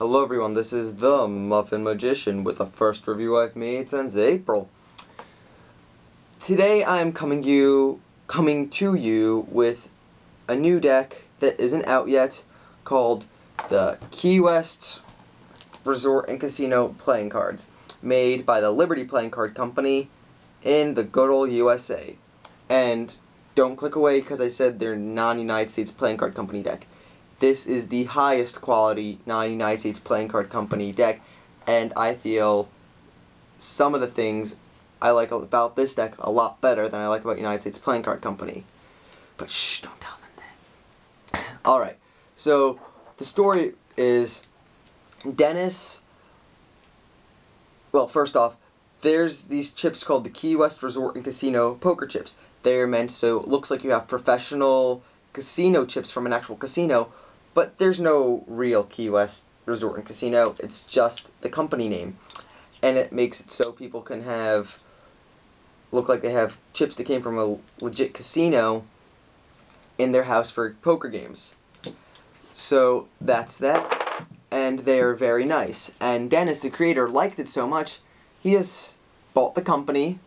Hello everyone, this is the Muffin Magician with the first review I've made since April. Today I'm coming to you with a new deck that isn't out yet called the Key West Resort and Casino Playing Cards, made by the Liberty Playing Card Company in the good old USA. And don't click away because I said they're non-United States Playing Card Company deck. This is the highest quality non-United States Playing Card Company deck, and I feel some of the things I like about this deck a lot better than I like about United States Playing Card Company. But shh, don't tell them that. Alright, so the story is Dennis. Well, first off, there's these chips called the Key West Resort and Casino poker chips. They're meant so it looks like you have professional casino chips from an actual casino, but there's no real Key West Resort and Casino. It's just the company name. And it makes it so people can look like they have chips that came from a legit casino in their house for poker games. So that's that. And they're very nice. And Dennis, the creator, liked it so much, he has bought the company,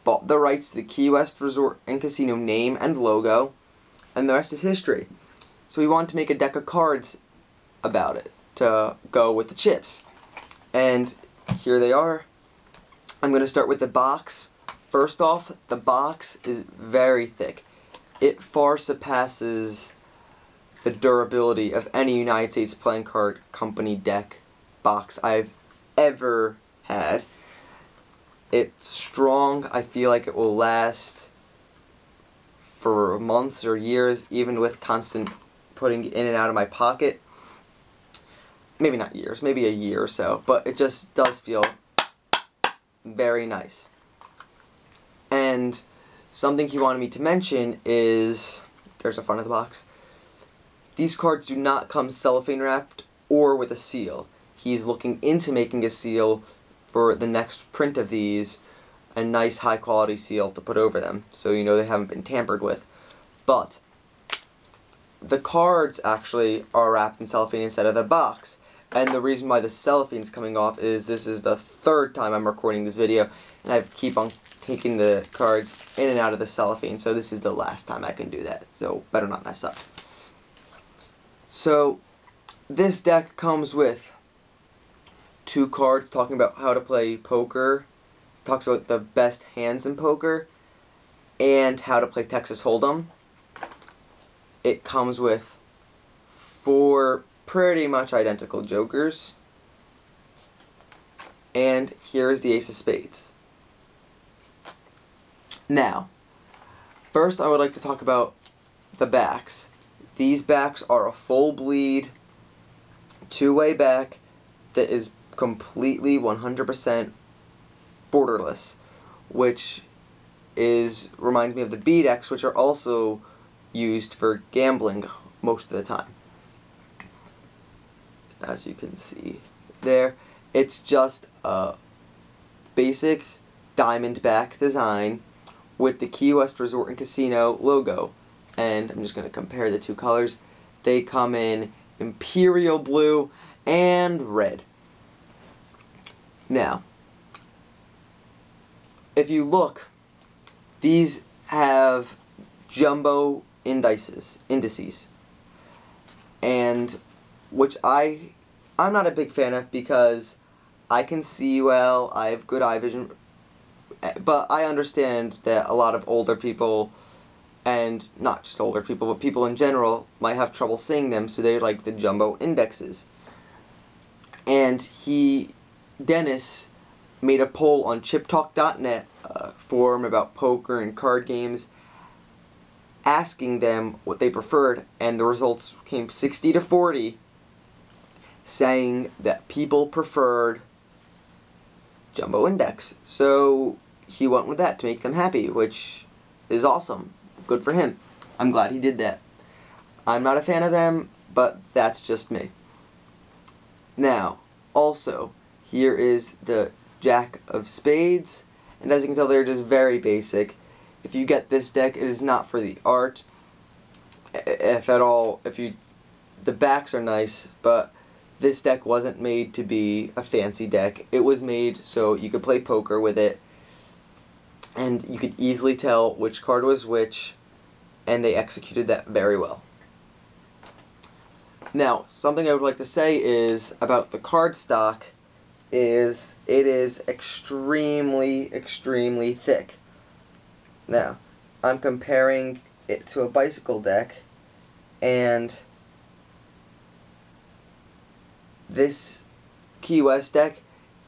bought the rights to the Key West Resort and Casino name and logo, and the rest is history. So we wanted to make a deck of cards about it to go with the chips. And here they are. I'm going to start with the box. First off, the box is very thick. It far surpasses the durability of any United States Playing Card Company deck box I've ever had. It's strong. I feel like it will last for months or years, even with constant putting in and out of my pocket. Maybe not years, maybe a year or so, but it just does feel very nice. And something he wanted me to mention is, there's the front of the box, these cards do not come cellophane wrapped or with a seal. He's looking into making a seal for the next print of these, a nice high quality seal to put over them, so you know they haven't been tampered with. But the cards actually are wrapped in cellophane instead of the box. And the reason why the cellophane's coming off is this is the third time I'm recording this video, and I keep on taking the cards in and out of the cellophane, so this is the last time I can do that, so better not mess up. So this deck comes with 2 cards talking about how to play poker, talks about the best hands in poker, and how to play Texas Hold'em. It comes with 4 pretty much identical jokers. And here's the Ace of Spades. Now, first I would like to talk about the backs. These backs are a full bleed, 2-way back that is completely 100% borderless, which reminds me of the B decks, which are also used for gambling most of the time. As you can see there, it's just a basic diamond back design with the Key West Resort and Casino logo. And I'm just going to compare the 2 colors. They come in imperial blue and red. Now, if you look, these have jumbo indices, and which I'm not a big fan of because I can see well, I have good eye vision, but I understand that a lot of older people, and not just older people, but people in general, might have trouble seeing them, so they like the jumbo indexes. And Dennis made a poll on chiptalk.net, forum about poker and card games, asking them what they preferred, and the results came 60-40, saying that people preferred jumbo index. So he went with that to make them happy, which is awesome. Good for him. I'm glad he did that. I'm not a fan of them, but that's just me. Now, also, here is the Jack of Spades, and as you can tell, they're just very basic. If you get this deck, it is not for the art, if at all. The backs are nice, but this deck wasn't made to be a fancy deck. It was made so you could play poker with it, and you could easily tell which card was which, and they executed that very well. Now, something I would like to say is about the card stock is it is extremely, extremely thick. Now, I'm comparing it to a bicycle deck, and this Key West deck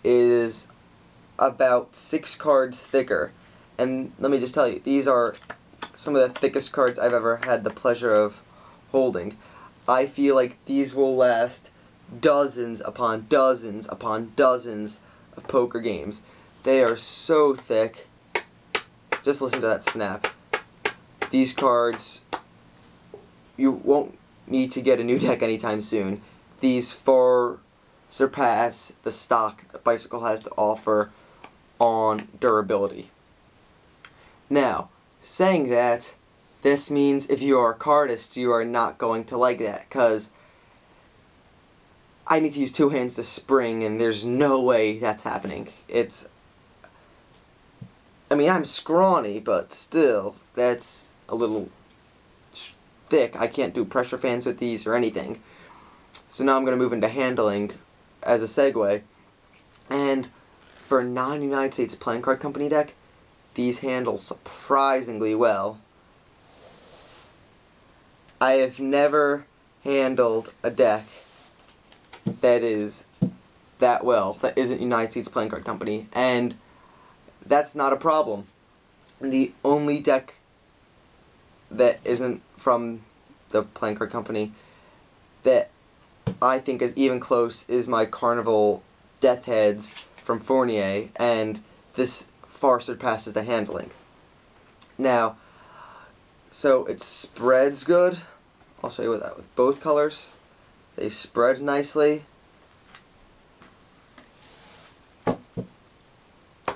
is about 6 cards thicker. And let me just tell you, these are some of the thickest cards I've ever had the pleasure of holding. I feel like these will last dozens upon dozens upon dozens of poker games. They are so thick. Just listen to that snap. These cards, you won't need to get a new deck anytime soon. These far surpass the stock that Bicycle has to offer on durability. Now, saying that, this means if you are a cardist, you are not going to like that, because I need to use 2 hands to spring, and there's no way that's happening. I mean, I'm scrawny, but still, that's a little thick. I can't do pressure fans with these or anything. So now I'm going to move into handling as a segue. And for a non-United States playing card company deck, these handle surprisingly well. I have never handled a deck that is that well, that isn't United States playing card company, and that's not a problem. The only deck that isn't from the playing card company that I think is even close is my Carnival Death Heads from Fournier, and this far surpasses the handling. Now, so it spreads good. I'll show you that with both colors. They spread nicely.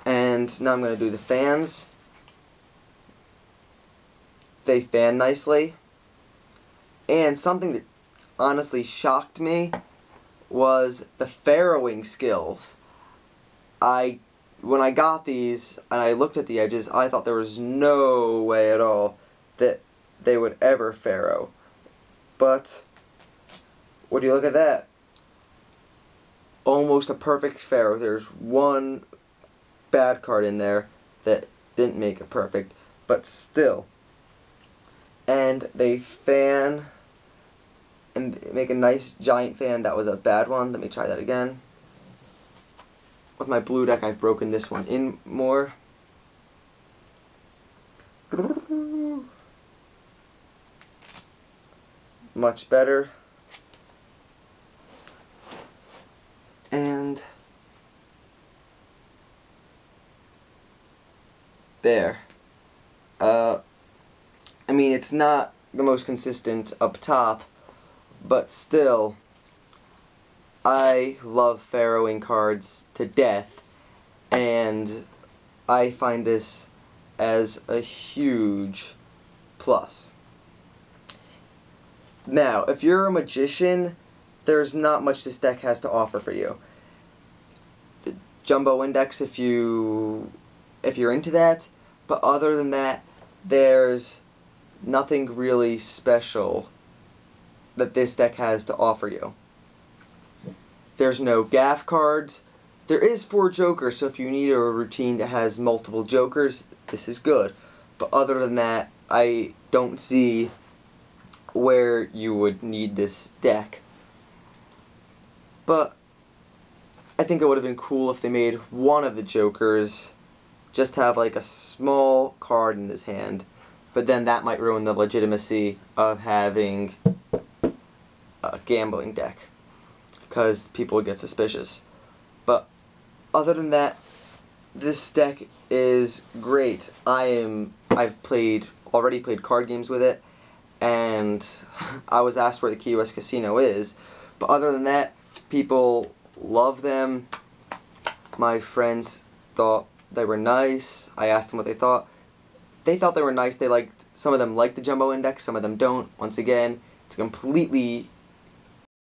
And now I'm going to do the fans. They fan nicely. And something that honestly shocked me was the farrowing skills. When I got these and I looked at the edges, I thought there was no way at all that they would ever farrow. But would you look at that? Almost a perfect farrow. There's one bad card in there that didn't make it perfect, but still. And they fan and make a nice giant fan. That was a bad one. Let me try that again. With my blue deck, I've broken this one in more. Much better. And there. I mean, it's not the most consistent up top, but still, I love farrowing cards to death, and I find this as a huge plus. Now, if you're a magician, there's not much this deck has to offer for you. The Jumbo Index, if you're into that, but other than that, there's nothing really special that this deck has to offer you. There's no gaff cards. There is 4 jokers, so if you need a routine that has multiple jokers, this is good. But other than that, I don't see where you would need this deck. But I think it would have been cool if they made one of the jokers just have like a small card in his hand, but then that might ruin the legitimacy of having a gambling deck, because people would get suspicious. But other than that, this deck is great. I've already played card games with it, and I was asked where the Key West Casino is, but other than that, people love them. My friends thought they were nice. I asked them what they thought. They thought they were nice. Some of them like the Jumbo Index, some of them don't. Once again, it's a completely